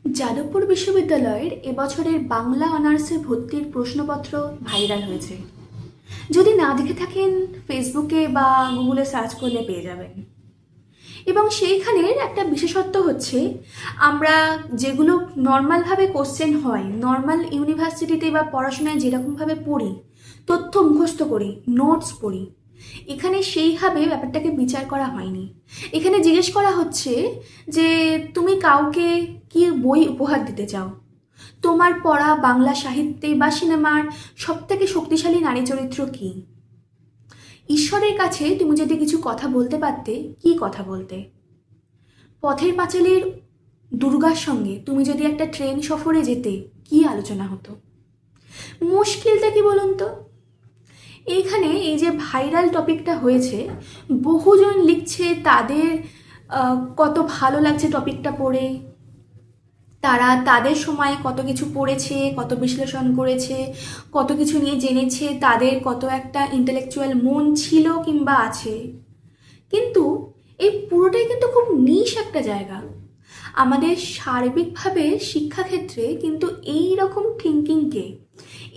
যাদবপুর বিশ্ববিদ্যালয়ের এবছরের বাংলা অনার্সে ভর্তির প্রশ্নপত্র ভাইরাল হয়েছে। যদি না দেখে থাকেন, ফেসবুকে বা গুগলে সার্চ করলে পেয়ে যাবেন। এবং সেইখানের একটা বিশেষত্ব হচ্ছে, আমরা যেগুলো নর্মালভাবে কোশ্চেন হয়, নর্মাল ইউনিভার্সিটিতে বা পড়াশোনায় যেরকমভাবে পড়ি, তথ্য মুখস্থ করি, নোটস পড়ি, এখানে সেইভাবে ব্যাপারটাকে বিচার করা হয়নি। এখানে জিজ্ঞেস করা হচ্ছে যে তুমি কাউকে কি বই উপহার দিতে চাও, তোমার পড়া বাংলা সাহিত্যে বা সিনেমার সবথেকে শক্তিশালী নারী চরিত্র কী, ঈশ্বরের কাছে তুমি যদি কিছু কথা বলতে পারতে কি কথা বলতে, পথের পাঁচালীর দুর্গার সঙ্গে তুমি যদি একটা ট্রেন সফরে যেতে কি আলোচনা হতো। মুশকিলটা কি বলুন তো, এইখানে এই যে ভাইরাল টপিকটা হয়েছে, বহুজন লিখছে তাদের কত ভালো লাগছে টপিকটা পড়ে, তারা তাদের সময় কত কিছু পড়েছে, কত বিশ্লেষণ করেছে, কত কিছু নিয়ে জেনেছে, তাদের কত একটা ইন্টেলেকচুয়াল মন ছিল কিংবা আছে। কিন্তু এই পুরোটাই কিন্তু খুব নিশ একটা জায়গা। আমাদের সার্বিকভাবে শিক্ষাক্ষেত্রে কিন্তু এই রকম থিঙ্কিংকে,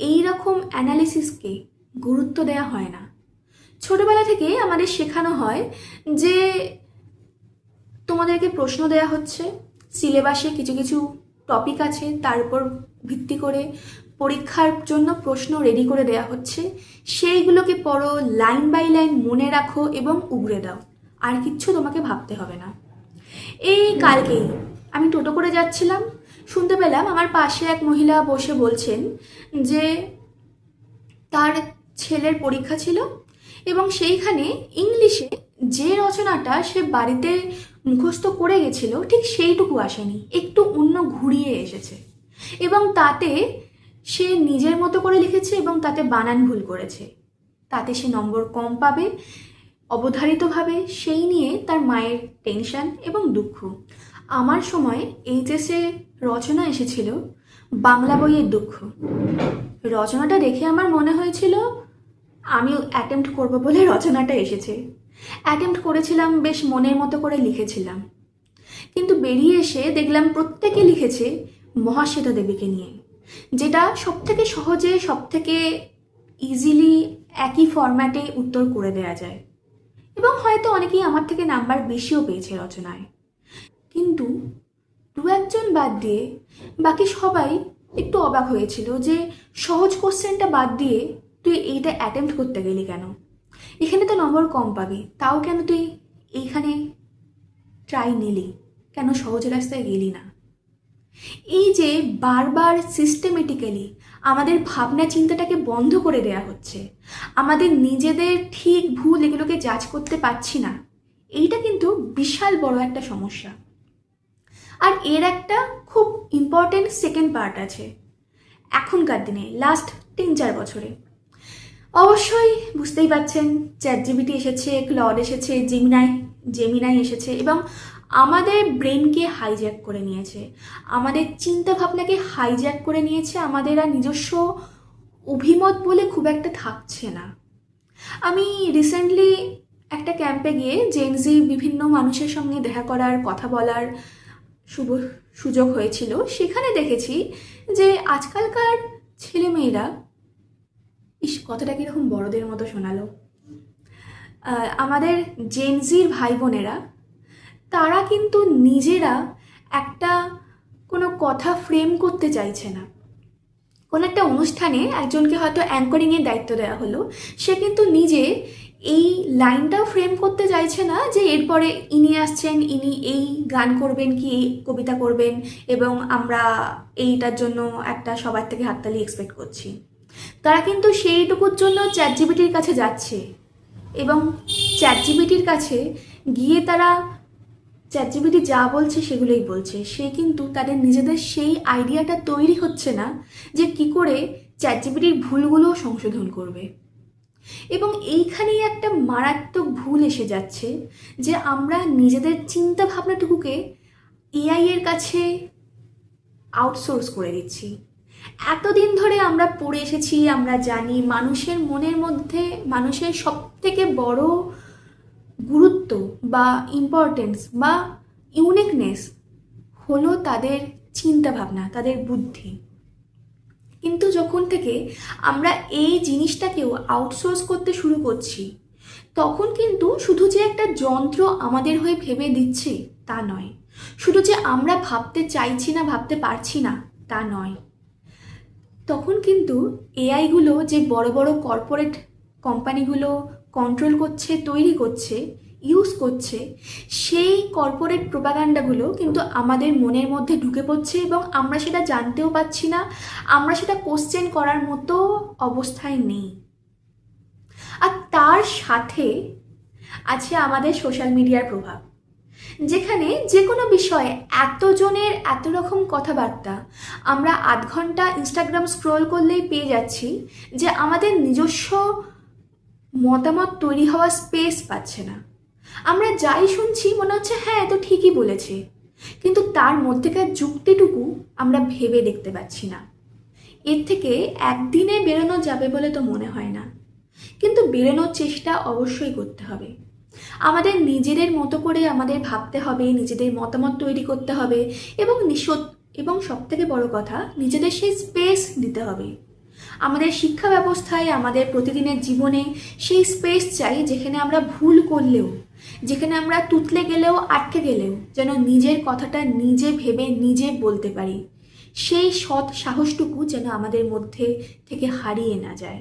এই রকম অ্যানালিসিসকে গুরুত্ব দেওয়া হয় না। ছোটবেলা থেকে আমাদের শেখানো হয় যে তোমাদেরকে প্রশ্ন দেয়া হচ্ছে, সিলেবাসে কিছু কিছু টপিক আছে, তার উপর ভিত্তি করে পরীক্ষার জন্য প্রশ্ন রেডি করে দেয়া হচ্ছে, সেইগুলোকে পড়ো, লাইন বাই লাইন মনে রাখো এবং উগরে দাও, আর কিচ্ছু তোমাকে ভাবতে হবে না। এই কালকেই আমি টোটো করে যাচ্ছিলাম, শুনতে পেলাম আমার পাশে এক মহিলা বসে বলছেন যে তার ছেলের পরীক্ষা ছিল এবং সেইখানে ইংলিশে যে রচনাটা সে বাড়িতে মুখস্থ করে গেছিল ঠিক সেইটুকু আসেনি, একটু অন্য ঘুরিয়ে এসেছে, এবং তাতে সে নিজের মতো করে লিখেছে এবং তাতে বানান ভুল করেছে, তাতে সে নম্বর কম পাবে অবধারিতভাবে। সেই নিয়ে তার মায়ের টেনশন এবং দুঃখ। আমার সময় এইচএসে রচনা এসেছিল বাংলা বইয়ের দুঃখ। রচনাটা দেখে আমার মনে হয়েছিল আমি অ্যাটেম্প্ট করব বলে রচনাটা এসেছে। অ্যাটেম্প্ট করেছিলাম, বেশ মনের মতো করে লিখেছিলাম, কিন্তু বেরিয়ে এসে দেখলাম প্রত্যেকে লিখেছে মহাশ্বেতা দেবীকে নিয়ে, যেটা সবথেকে সহজে, সবথেকে ইজিলি একই ফরম্যাটে উত্তর করে দেওয়া যায়, এবং হয়তো অনেকেই আমার থেকে নাম্বার বেশিও পেয়েছে রচনায়। কিন্তু দু একজন বাদ দিয়ে বাকি সবাই একটু অবাক হয়েছিল যে সহজ কোশ্চেনটা বাদ দিয়ে তুই এইটা অ্যাটেম্প্ট করতে গেলি কেন, এখানে তো নম্বর কম পাবি, তাও কেন তুই এইখানে ট্রাই নিলি, কেন সহজ রাস্তায় গেলি না। এই যে বারবার সিস্টেমেটিক্যালি আমাদের ভাবনা চিন্তাটাকে বন্ধ করে দেয়া হচ্ছে, আমাদের নিজেদের ঠিক ভুল এগুলোকে জাজ করতে পারছি না, এইটা কিন্তু বিশাল বড় একটা সমস্যা। আর এর একটা খুব ইম্পর্টেন্ট সেকেন্ড পার্ট আছে এখনকার দিনে, লাস্ট 3-4 বছরে। অবশ্যই বুঝতেই পারছেন, চ্যাটজিপিটি এসেছে, ক্লড এসেছে, জেমিনাই এসেছে, এবং আমাদের ব্রেনকে হাইজ্যাক করে নিয়েছে, আমাদের চিন্তা ভাবনাকে হাইজ্যাক করে নিয়েছে, আমাদের আর নিজস্ব অভিমত বলে খুব একটা থাকছে না। আমি রিসেন্টলি একটা ক্যাম্পে গিয়ে জেনজি বিভিন্ন মানুষের সঙ্গে দেখা করার, কথা বলার সুযোগ হয়েছিল। সেখানে দেখেছি যে আজকালকার ছেলেমেয়েরা, কথাটা কীরকম বড়দের মতো শোনালো, আমাদের জেনজির ভাই বোনেরা, তারা কিন্তু নিজেরা একটা কোনো কথা ফ্রেম করতে চাইছে না। কোনো একটা অনুষ্ঠানে একজনকে হয়তো অ্যাঙ্করিংয়ের দায়িত্ব দেওয়া হলো, সে কিন্তু নিজে এই লাইনটাও ফ্রেম করতে চাইছে না যে এরপরে ইনি আসছেন, ইনি এই গান করবেন কি এই কবিতা করবেন, এবং আমরা এইটার জন্য একটা সবার থেকে হাততালি এক্সপেক্ট করছি। তারা কিন্তু সেইটুকুর জন্য চ্যাটজিপিটির কাছে যাচ্ছে, এবং চ্যাটজিপিটির কাছে গিয়ে তারা চ্যাটজিপিটি যা বলছে সেগুলোই বলছে। সে কিন্তু তাদের নিজেদের সেই আইডিয়াটা তৈরি হচ্ছে না যে কি করে চ্যাটজিপিটির ভুলগুলো সংশোধন করবে। এবং এইখানেই একটা মারাত্মক ভুল এসে যাচ্ছে যে আমরা নিজেদের চিন্তা ভাবনাটুকুকে এআই এর কাছে আউটসোর্স করে দিচ্ছি। এতদিন ধরে আমরা পড়ে এসেছি, আমরা জানি মানুষের মনের মধ্যে মানুষের সবথেকে বড় গুরুত্ব বা ইম্পর্টেন্স বা ইউনিকনেস হলো তাদের চিন্তাভাবনা, তাদের বুদ্ধি। কিন্তু যখন থেকে আমরা এই জিনিসটাকেও আউটসোর্স করতে শুরু করছি, তখন কিন্তু শুধু যে একটা যন্ত্র আমাদের হয়ে ভেবে দিচ্ছে তা নয়, শুধু যে আমরা ভাবতে চাইছি না, ভাবতে পারছি না তা নয়, তখন কিন্তু এআইগুলো যে বড় বড় কর্পোরেট কোম্পানিগুলো কন্ট্রোল করছে, তৈরি করছে, ইউজ করছে, সেই কর্পোরেট প্রোপাগান্ডাগুলো কিন্তু আমাদের মনের মধ্যে ঢুকে পড়ছে এবং আমরা সেটা জানতেও পারছি না, আমরা সেটা কোশ্চেন করার মতো অবস্থায় নেই। আর তার সাথে আছে আমাদের সোশ্যাল মিডিয়ার প্রভাব, যেখানে যে কোনো বিষয়ে এতজনের এত রকম কথাবার্তা আমরা আধ ঘন্টা ইনস্টাগ্রাম স্ক্রোল করলেই পেয়ে যাচ্ছি, যে আমাদের নিজস্ব মতামত তৈরি হওয়ার স্পেস পাচ্ছে না। আমরা যাই শুনছি মনে হচ্ছে হ্যাঁ তো ঠিকই বলেছে, কিন্তু তার মধ্যেকার যুক্তিটুকু আমরা ভেবে দেখতে পাচ্ছি না। এর থেকে একদিনে বেরোনো যাবে বলে তো মনে হয় না, কিন্তু বেরোনোর চেষ্টা অবশ্যই করতে হবে। আমাদের নিজেদের মতো করে আমাদের ভাবতে হবে, নিজেদের মতামত তৈরি করতে হবে এবং সবথেকে বড় কথা, নিজেদের সেই স্পেস দিতে হবে। আমাদের শিক্ষা ব্যবস্থায়, আমাদের প্রতিদিনের জীবনে সেই স্পেস চাই, যেখানে আমরা ভুল করলেও, যেখানে আমরা তুতলে গেলেও, আটকে গেলেও যেন নিজের কথাটা নিজে ভেবে নিজে বলতে পারি। সেই সৎ সাহসটুকু যেন আমাদের মধ্যে থেকে হারিয়ে না যায়।